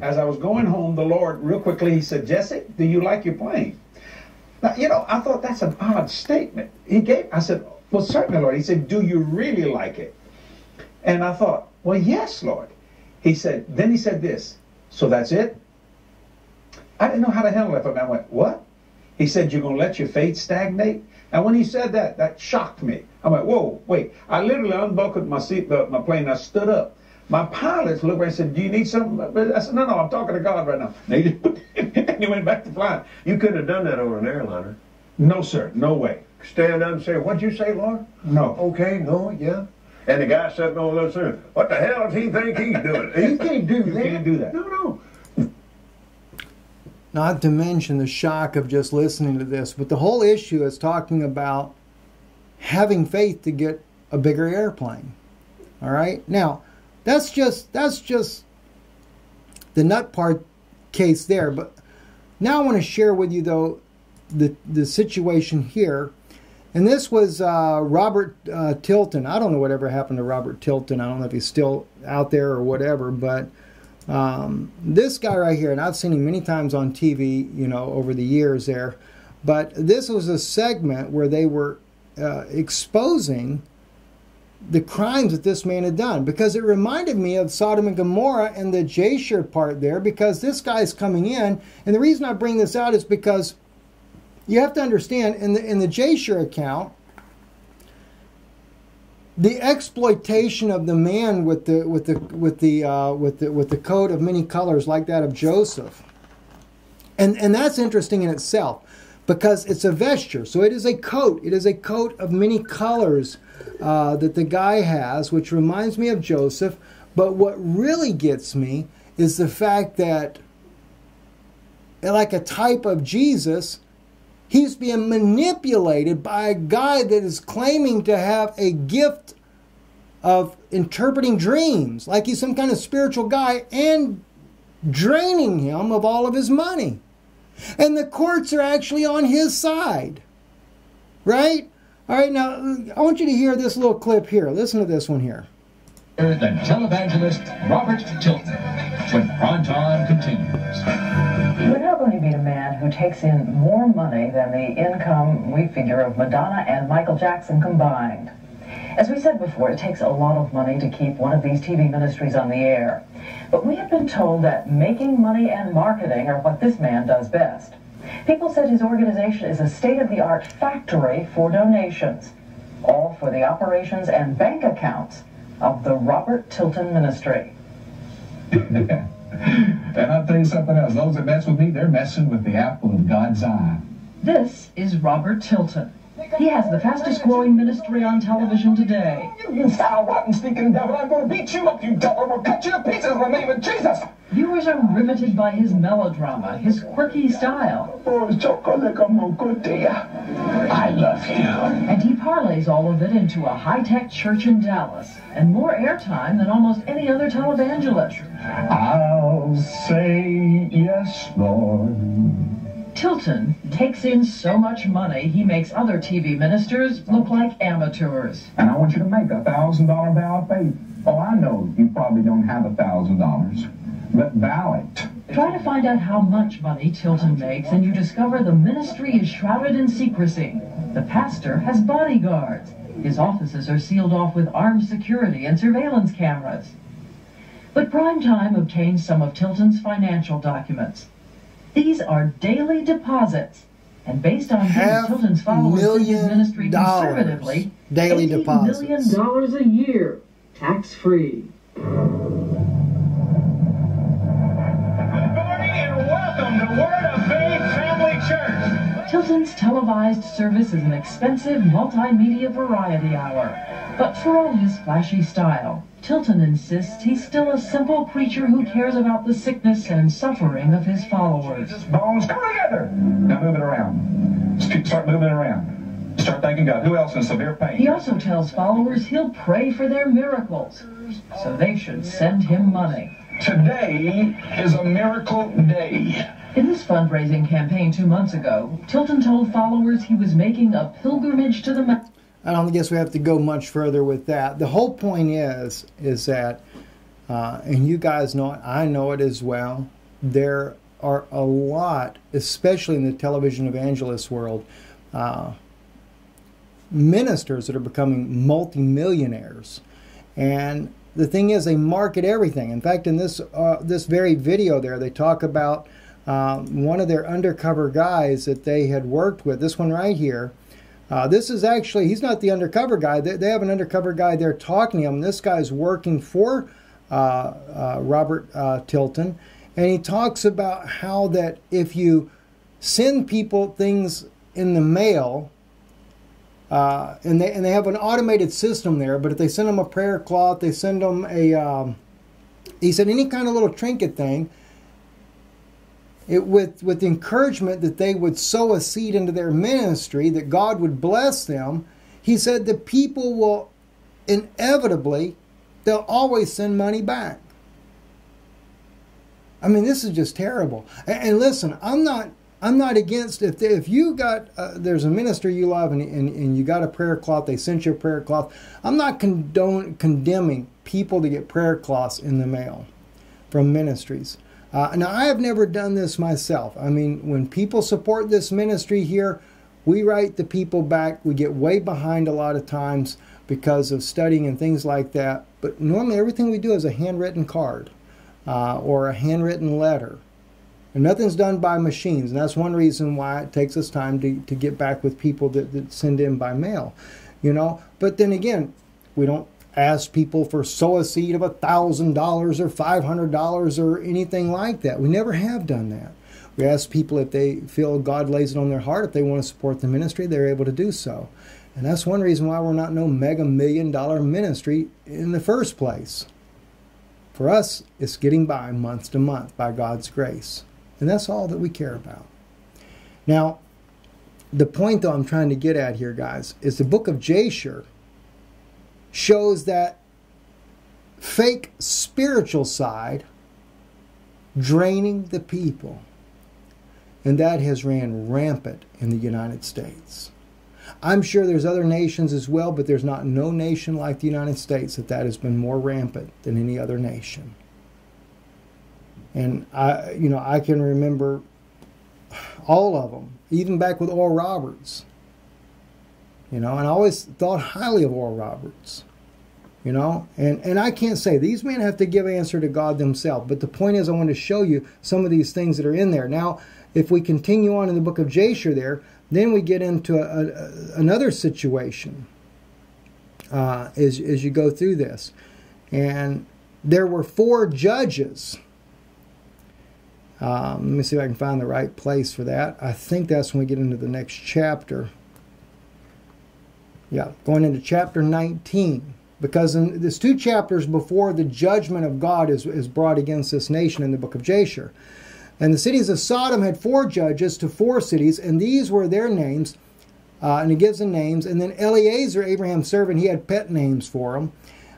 As I was going home, the Lord, real quickly, he said, Jesse, do you like your plane? Now, you know, I thought that's an odd statement. I said, well, certainly, Lord. He said, do you really like it? And I thought, well, yes, Lord. Then he said this, so that's it? I didn't know how to handle it. I went, what? He said, you're going to let your faith stagnate? And when he said that, that shocked me. I went, whoa, wait. I literally unbuckled my seatbelt, my plane, and I stood up. My pilots looked and said, do you need something? I said, no, I'm talking to God right now. And he went back to flying. You couldn't have done that over an airliner. No, sir. No way. Stand up and say, what'd you say, Lord? No. Okay, no, yeah. And the guy sitting over there saying, what the hell does he think he's doing? You can't do that. You can't do that. No. Not to mention the shock of just listening to this. But the whole issue is talking about having faith to get a bigger airplane. All right? Now, that's just the nut part case there. But now I want to share with you, though, the situation here. And this was Robert Tilton. I don't know whatever happened to Robert Tilton. I don't know if he's still out there or whatever. But this guy right here, and I've seen him many times on TV, you know, over the years there. But this was a segment where they were exposing the crimes that this man had done, because it reminded me of Sodom and Gomorrah and the Jasher part there, because this guy's coming in. And the reason I bring this out is because you have to understand, in the Jasher account, the exploitation of the man with the coat of many colors like that of Joseph, and that's interesting in itself, because it's a vesture, so it is a coat. It is a coat of many colors that the guy has, which reminds me of Joseph. But what really gets me is the fact that, like a type of Jesus, he's being manipulated by a guy that is claiming to have a gift of interpreting dreams, like he's some kind of spiritual guy, and draining him of all of his money. And the courts are actually on his side. Right? All right, now, I want you to hear this little clip here. Listen to this one here. The televangelist Robert Tilton, when prime time continues. We're now going to meet a man who takes in more money than the income, we figure, of Madonna and Michael Jackson combined. As we said before, it takes a lot of money to keep one of these TV ministries on the air. But we have been told that making money and marketing are what this man does best. People said his organization is a state-of-the-art factory for donations, all for the operations and bank accounts of the Robert Tilton Ministry. And I'll tell you something else. Those that mess with me, they're messing with the apple of God's eye. This is Robert Tilton. He has the fastest growing ministry on television today. You foul, rotten, stinking devil. I'm going to beat you up, you devil. We'll cut you to pieces in the name of Jesus. Viewers are riveted by his melodrama, his quirky style. Oh, I love you. And he parlays all of it into a high-tech church in Dallas, and more airtime than almost any other televangelist. I'll say yes, Lord. Tilton takes in so much money, he makes other TV ministers look like amateurs. And I want you to make a $1,000 vow of faith. Oh, I know you probably don't have $1,000, but vow it. Try to find out how much money Tilton makes, and you discover the ministry is shrouded in secrecy. The pastor has bodyguards. His offices are sealed off with armed security and surveillance cameras. But Primetime obtained some of Tilton's financial documents. These are daily deposits, and based on things Tilton's followers think his ministry conservatively, daily deposits. $80 million a year, tax-free. Good morning and welcome to Word of Faith Family Church. Tilton's televised service is an expensive multimedia variety hour, but for all his flashy style, Tilton insists he's still a simple preacher who cares about the sickness and suffering of his followers. Bones, come together. Now move it around. Start moving it around. Start thanking God. Who else in severe pain? He also tells followers he'll pray for their miracles, so they should send him money. Today is a miracle day. In his fundraising campaign 2 months ago, Tilton told followers he was making a pilgrimage to the mountains. I don't guess we have to go much further with that. The whole point is that, and you guys know it, I know it as well, there are a lot, especially in the television evangelist world, ministers that are becoming multimillionaires. And the thing is, they market everything. In fact, in this very video there, they talk about one of their undercover guys that they had worked with, this one right here. This is actually, he's not the undercover guy. They have an undercover guy there talking to him. This guy's working for Robert Tilton. And he talks about how that if you send people things in the mail, and they have an automated system there, but if they send them a prayer cloth, they send them a, he said any kind of little trinket thing, with the encouragement that they would sow a seed into their ministry, that God would bless them, he said the people will inevitably, they'll always send money back. I mean, this is just terrible. And listen, I'm not against, if you got, there's a minister you love and you got a prayer cloth, they sent you a prayer cloth. I'm not condemning people to get prayer cloths in the mail from ministries. Now, I have never done this myself. I mean, when people support this ministry here, we write the people back. We get way behind a lot of times because of studying and things like that. But normally everything we do is a handwritten card or a handwritten letter. And nothing's done by machines. And that's one reason why it takes us time to get back with people that send in by mail. You know, but then again, we don't ask people for sow a seed of $1,000 or $500 or anything like that. We never have done that. We ask people if they feel God lays it on their heart, if they want to support the ministry, they're able to do so. And that's one reason why we're not no mega $1 million ministry in the first place. For us, it's getting by month to month by God's grace. And that's all that we care about. Now, the point, though, I'm trying to get at here, guys, is the book of Jasher shows that fake spiritual side draining the people. And that has ran rampant in the United States. I'm sure there's other nations as well, but there's not no nation like the United States that has been more rampant than any other nation. And I can remember all of them, even back with Oral Roberts. And I always thought highly of Oral Roberts. And I can't say, these men have to give answer to God themselves. But the point is, I want to show you some of these things that are in there. Now, if we continue on in the book of Jasher there, then we get into another situation as you go through this. And there were 4 judges. Let me see if I can find the right place for that. I think that's when we get into the next chapter. Yeah, going into chapter 19. Because there's 2 chapters before the judgment of God is brought against this nation in the book of Jasher. And the cities of Sodom had 4 judges to 4 cities, and these were their names. And he gives them names. And then Eleazar, Abraham's servant, he had pet names for them.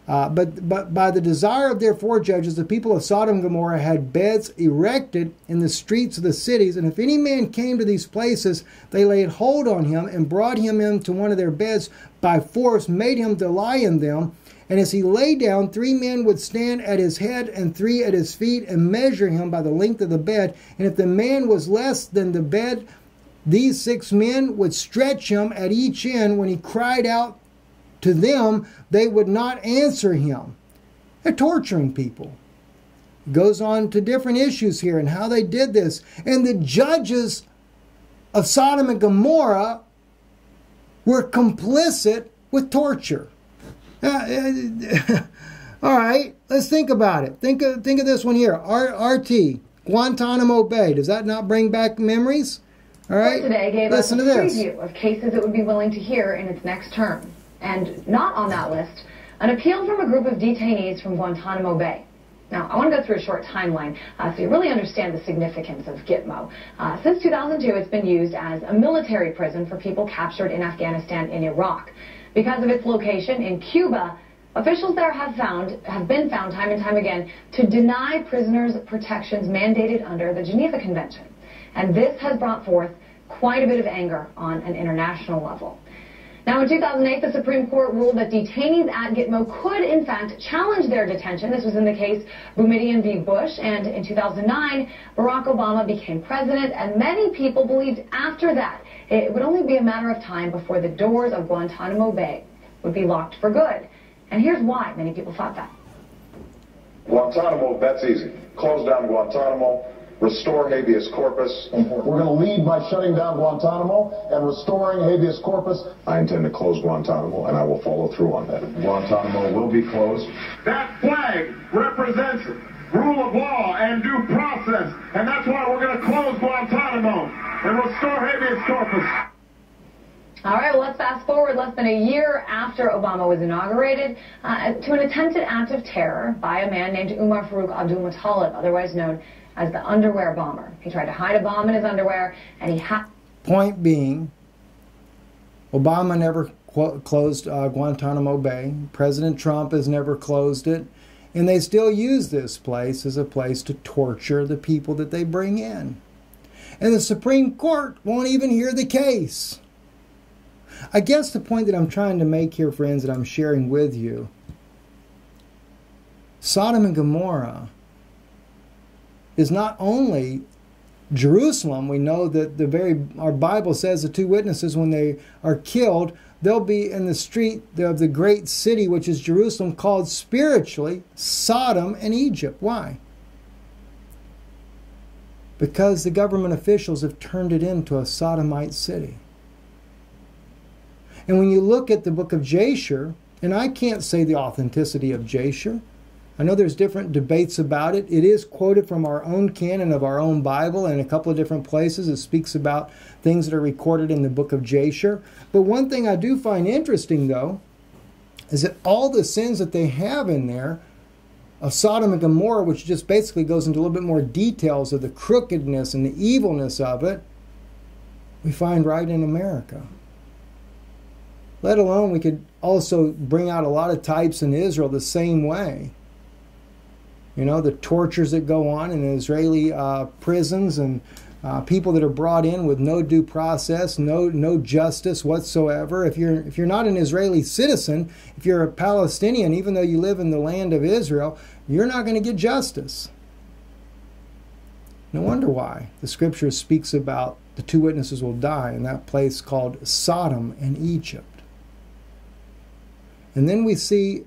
But by the desire of their 4 judges, the people of Sodom and Gomorrah had beds erected in the streets of the cities. And if any man came to these places, they laid hold on him and brought him into one of their beds by force, made him to lie in them. And as he lay down, 3 men would stand at his head and 3 at his feet and measure him by the length of the bed. And if the man was less than the bed, these 6 men would stretch him at each end. When he cried out to them, they would not answer him. They're torturing people. It goes on to different issues here and how they did this. And the judges of Sodom and Gomorrah were complicit with torture. All right, let's think about it. Think of this one here. RT, Guantanamo Bay. Does that not bring back memories? All right, today gave listen us a to this. preview of cases it would be willing to hear in its next term. And not on that list, an appeal from a group of detainees from Guantanamo Bay. Now, I want to go through a short timeline so you really understand the significance of Gitmo. Since 2002, it's been used as a military prison for people captured in Afghanistan and Iraq. Because of its location in Cuba, officials there have been found time and time again to deny prisoners protections mandated under the Geneva Convention. And this has brought forth quite a bit of anger on an international level. Now, in 2008, the Supreme Court ruled that detainees at Gitmo could, in fact, challenge their detention. This was in the case Boumediene v. Bush. And in 2009, Barack Obama became president. And many people believed after that it would only be a matter of time before the doors of Guantanamo Bay would be locked for good. And here's why many people thought that. Guantanamo, that's easy. Close down Guantanamo. Restore habeas corpus. We're going to lead by shutting down Guantanamo and restoring habeas corpus. I intend to close Guantanamo, and I will follow through on that. Guantanamo will be closed. That flag represents rule of law and due process, and that's why we're going to close Guantanamo and restore habeas corpus. All right, well, let's fast forward less than a year after Obama was inaugurated to an attempted act of terror by a man named Umar Farouk Abdul-Muttalib, otherwise known as the underwear bomber. He tried to hide a bomb in his underwear, and he Point being, Obama never closed Guantanamo Bay. President Trump has never closed it. And they still use this place as a place to torture the people that they bring in. And the Supreme Court won't even hear the case. I guess the point that I'm trying to make here, friends, that I'm sharing with you, Sodom and Gomorrah is not only Jerusalem. We know that our Bible says the 2 witnesses, when they are killed, they'll be in the street of the great city, which is Jerusalem, called spiritually Sodom and Egypt. Why? Because the government officials have turned it into a sodomite city. And when you look at the book of Jasher, and I can't say the authenticity of Jasher, I know there's different debates about it. It is quoted from our own canon of our own Bible, and a couple of different places it speaks about things that are recorded in the book of Jasher. But one thing I do find interesting, though, is that all the sins that they have in there of Sodom and Gomorrah, which just basically goes into a little bit more details of the crookedness and the evilness of it, we find right in America. Let alone we could also bring out a lot of types in Israel the same way. You know, the tortures that go on in Israeli prisons, and people that are brought in with no due process, no justice whatsoever. If you're not an Israeli citizen, if you're a Palestinian, even though you live in the land of Israel, you're not going to get justice. No wonder why the scripture speaks about the 2 witnesses will die in that place called Sodom and Egypt. And then we see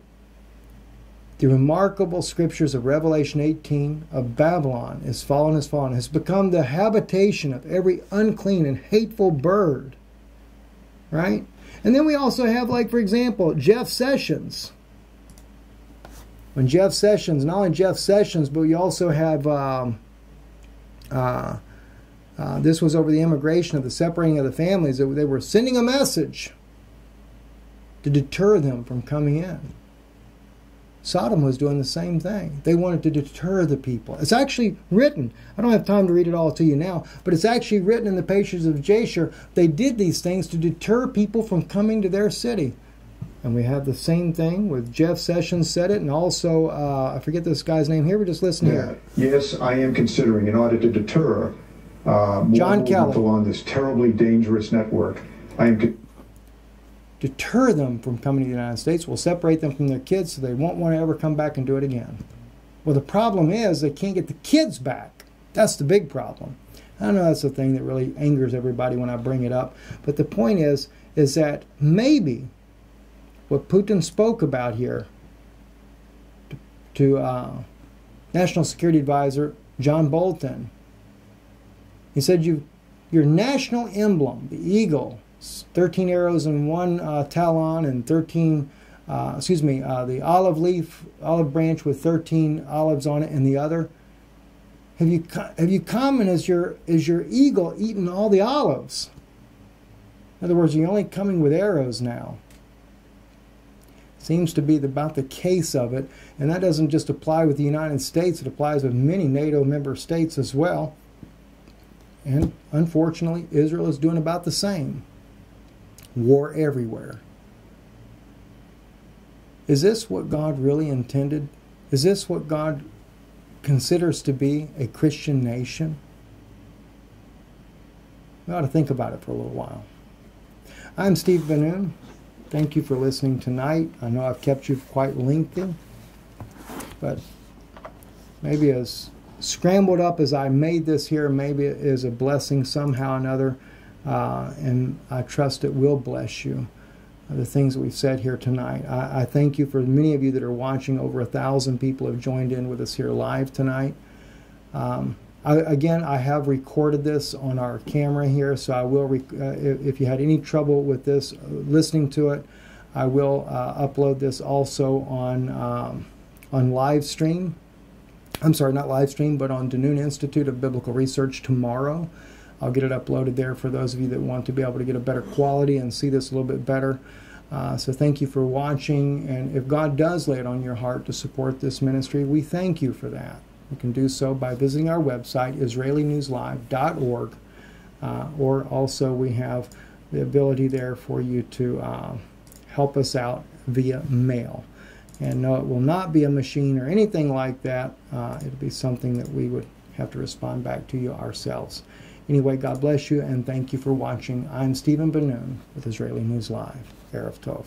the remarkable scriptures of Revelation 18 of Babylon has fallen, has become the habitation of every unclean and hateful bird. Right? And then we also have, like, for example, Jeff Sessions. When Jeff Sessions, not only Jeff Sessions, but we also have, this was over the immigration of the separating of the families, that they were sending a message to deter them from coming in. Sodom was doing the same thing. They wanted to deter the people. It's actually written. I don't have time to read it all to you now, but it's actually written in the pages of Jasher. They did these things to deter people from coming to their city. And we have the same thing with Jeff Sessions said it, and also, I forget this guy's name here, but just listen here. Yes, I am considering, in order to deter more people on this terribly dangerous network, I am deter them from coming to the United States. We'll separate them from their kids so they won't want to ever come back and do it again. Well, the problem is they can't get the kids back. That's the big problem. I know that's the thing that really angers everybody when I bring it up. But the point is that maybe what Putin spoke about here to National Security Advisor John Bolton, he said your national emblem, the eagle, 13 arrows in one talon, and 13, the olive branch with 13 olives on it in the other. Have you come, and is your eagle eaten all the olives? In other words, you're only coming with arrows now. Seems to be about the case of it, and that doesn't just apply with the United States, it applies with many NATO member states as well. And unfortunately, Israel is doing about the same. War everywhere. Is this what God really intended? Is this what God considers to be a Christian nation? We ought to think about it for a little while. I'm Steve Ben-Nun. Thank you for listening tonight. I know I've kept you quite lengthy, but maybe as scrambled up as I made this here, maybe it is a blessing somehow or another. And I trust it will bless you, the things that we've said here tonight. I thank you for many of you that are watching. Over 1,000 people have joined in with us here live tonight. Again, I have recorded this on our camera here, so I will, if you had any trouble with this, listening to it, I will upload this also on live stream. I'm sorry, not live stream, but on Danoon Institute of Biblical Research tomorrow. I'll get it uploaded there for those of you that want to be able to get a better quality and see this a little bit better. So thank you for watching. And if God does lay it on your heart to support this ministry, we thank you for that. You can do so by visiting our website, IsraeliNewsLive.org. Or also we have the ability there for you to help us out via mail. And no, it will not be a machine or anything like that. It'll be something that we would have to respond back to you ourselves. Anyway, God bless you, and thank you for watching. I'm Stephen Ben-Nun with Israeli News Live. Erev Tov.